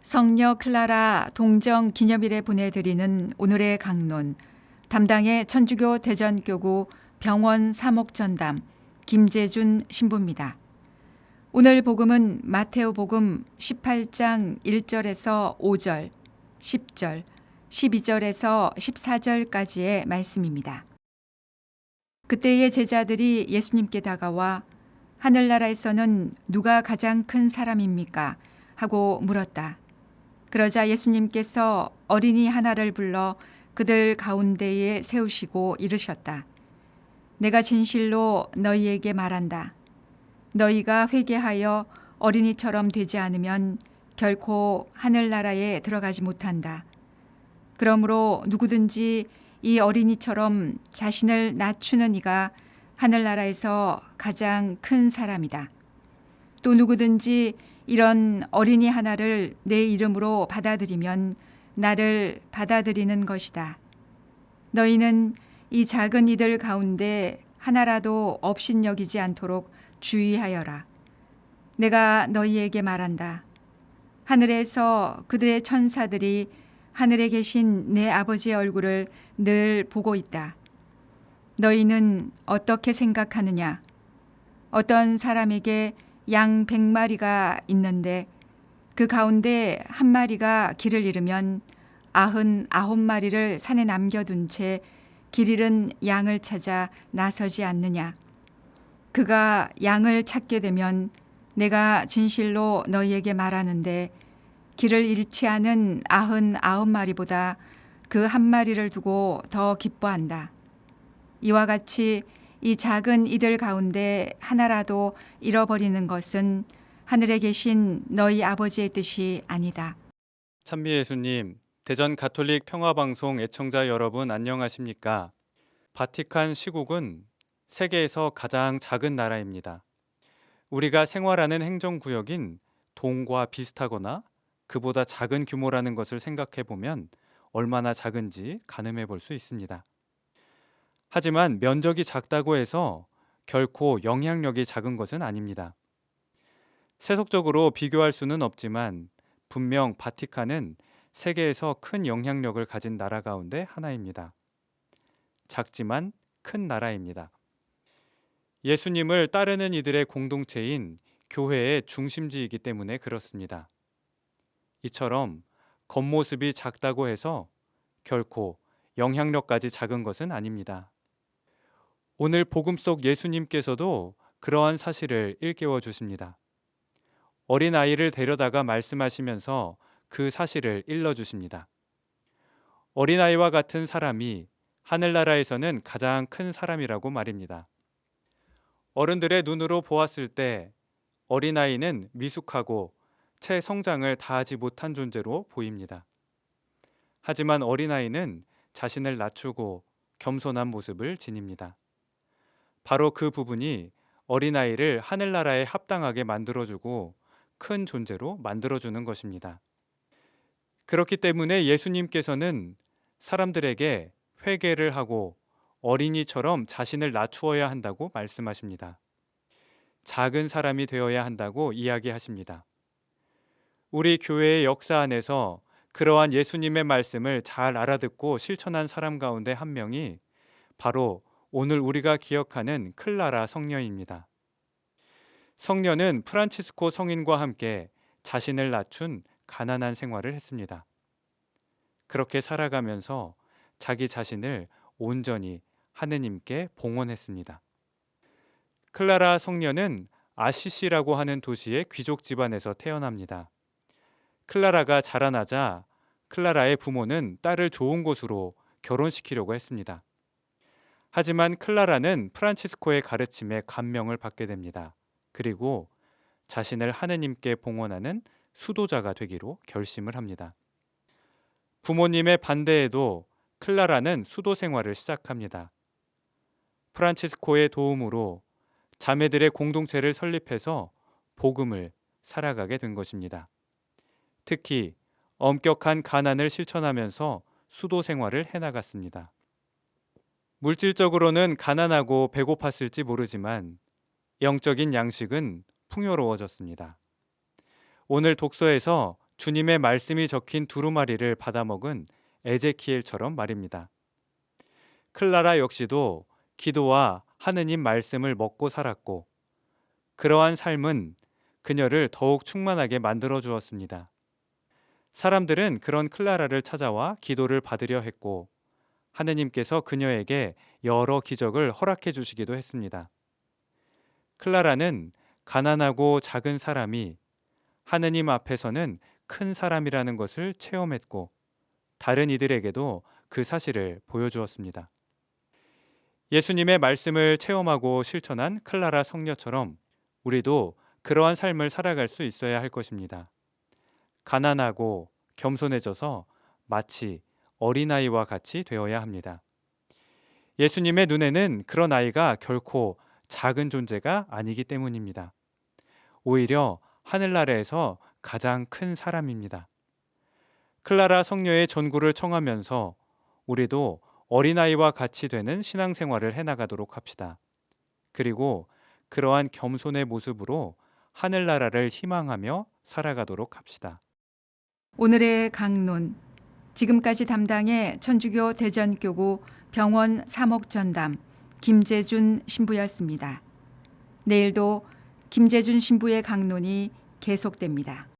성녀 클라라 동정 기념일에 보내드리는 오늘의 강론, 담당의 천주교 대전교구 병원 사목전담 김재준 신부입니다. 오늘 복음은 마테오 복음 18장 1절에서 5절, 10절, 12절에서 14절까지의 말씀입니다. 그때의 제자들이 예수님께 다가와 하늘나라에서는 누가 가장 큰 사람입니까? 하고 물었다. 그러자 예수님께서 어린이 하나를 불러 그들 가운데에 세우시고 이르셨다. 내가 진실로 너희에게 말한다. 너희가 회개하여 어린이처럼 되지 않으면 결코 하늘나라에 들어가지 못한다. 그러므로 누구든지 이 어린이처럼 자신을 낮추는 이가 하늘나라에서 가장 큰 사람이다. 또 누구든지 이런 어린이 하나를 내 이름으로 받아들이면 나를 받아들이는 것이다. 너희는 이 작은 이들 가운데 하나라도 업신여기지 않도록 주의하여라. 내가 너희에게 말한다. 하늘에서 그들의 천사들이 하늘에 계신 내 아버지의 얼굴을 늘 보고 있다. 너희는 어떻게 생각하느냐? 어떤 사람에게 양 100마리가 있는데 그 가운데 한 마리가 길을 잃으면 99마리를 산에 남겨둔 채 길 잃은 양을 찾아 나서지 않느냐. 그가 양을 찾게 되면 내가 진실로 너희에게 말하는데 길을 잃지 않은 99마리보다 그 한 마리를 두고 더 기뻐한다. 이와 같이 이 작은 이들 가운데 하나라도 잃어버리는 것은 하늘에 계신 너희 아버지의 뜻이 아니다. 찬미 예수님, 대전 가톨릭 평화방송 애청자 여러분 안녕하십니까? 바티칸 시국은 세계에서 가장 작은 나라입니다. 우리가 생활하는 행정구역인 동과 비슷하거나 그보다 작은 규모라는 것을 생각해 보면 얼마나 작은지 가늠해 볼 수 있습니다. 하지만 면적이 작다고 해서 결코 영향력이 작은 것은 아닙니다. 세속적으로 비교할 수는 없지만 분명 바티칸은 세계에서 큰 영향력을 가진 나라 가운데 하나입니다. 작지만 큰 나라입니다. 예수님을 따르는 이들의 공동체인 교회의 중심지이기 때문에 그렇습니다. 이처럼 겉모습이 작다고 해서 결코 영향력까지 작은 것은 아닙니다. 오늘 복음 속 예수님께서도 그러한 사실을 일깨워 주십니다. 어린아이를 데려다가 말씀하시면서 그 사실을 일러주십니다. 어린아이와 같은 사람이 하늘나라에서는 가장 큰 사람이라고 말입니다. 어른들의 눈으로 보았을 때 어린아이는 미숙하고 채 성장을 다하지 못한 존재로 보입니다. 하지만 어린아이는 자신을 낮추고 겸손한 모습을 지닙니다. 바로 그 부분이 어린아이를 하늘나라에 합당하게 만들어주고 큰 존재로 만들어주는 것입니다. 그렇기 때문에 예수님께서는 사람들에게 회개를 하고 어린이처럼 자신을 낮추어야 한다고 말씀하십니다. 작은 사람이 되어야 한다고 이야기하십니다. 우리 교회의 역사 안에서 그러한 예수님의 말씀을 잘 알아듣고 실천한 사람 가운데 한 명이 바로 오늘 우리가 기억하는 클라라 성녀입니다. 성녀는 프란치스코 성인과 함께 자신을 낮춘 가난한 생활을 했습니다. 그렇게 살아가면서 자기 자신을 온전히 하느님께 봉헌했습니다. 클라라 성녀는 아시시라고 하는 도시의 귀족 집안에서 태어납니다. 클라라가 자라나자 클라라의 부모는 딸을 좋은 곳으로 결혼시키려고 했습니다. 하지만 클라라는 프란치스코의 가르침에 감명을 받게 됩니다. 그리고 자신을 하느님께 봉헌하는 수도자가 되기로 결심을 합니다. 부모님의 반대에도 클라라는 수도 생활을 시작합니다. 프란치스코의 도움으로 자매들의 공동체를 설립해서 복음을 살아가게 된 것입니다. 특히 엄격한 가난을 실천하면서 수도 생활을 해나갔습니다. 물질적으로는 가난하고 배고팠을지 모르지만 영적인 양식은 풍요로워졌습니다. 오늘 독서에서 주님의 말씀이 적힌 두루마리를 받아먹은 에제키엘처럼 말입니다. 클라라 역시도 기도와 하느님 말씀을 먹고 살았고 그러한 삶은 그녀를 더욱 충만하게 만들어 주었습니다. 사람들은 그런 클라라를 찾아와 기도를 받으려 했고 하느님께서 그녀에게 여러 기적을 허락해 주시기도 했습니다. 클라라는 가난하고 작은 사람이 하느님 앞에서는 큰 사람이라는 것을 체험했고 다른 이들에게도 그 사실을 보여주었습니다. 예수님의 말씀을 체험하고 실천한 클라라 성녀처럼 우리도 그러한 삶을 살아갈 수 있어야 할 것입니다. 가난하고 겸손해져서 마치 어린아이와 같이 되어야 합니다. 예수님의 눈에는 그런 아이가 결코 작은 존재가 아니기 때문입니다. 오히려 하늘나라에서 가장 큰 사람입니다. 클라라 성녀의 전구를 청하면서 우리도 어린아이와 같이 되는 신앙생활을 해나가도록 합시다. 그리고 그러한 겸손의 모습으로 하늘나라를 희망하며 살아가도록 합시다. 오늘의 강론, 지금까지 담당의 천주교 대전교구 병원 사목전담 김재준 신부였습니다. 내일도 김재준 신부의 강론이 계속됩니다.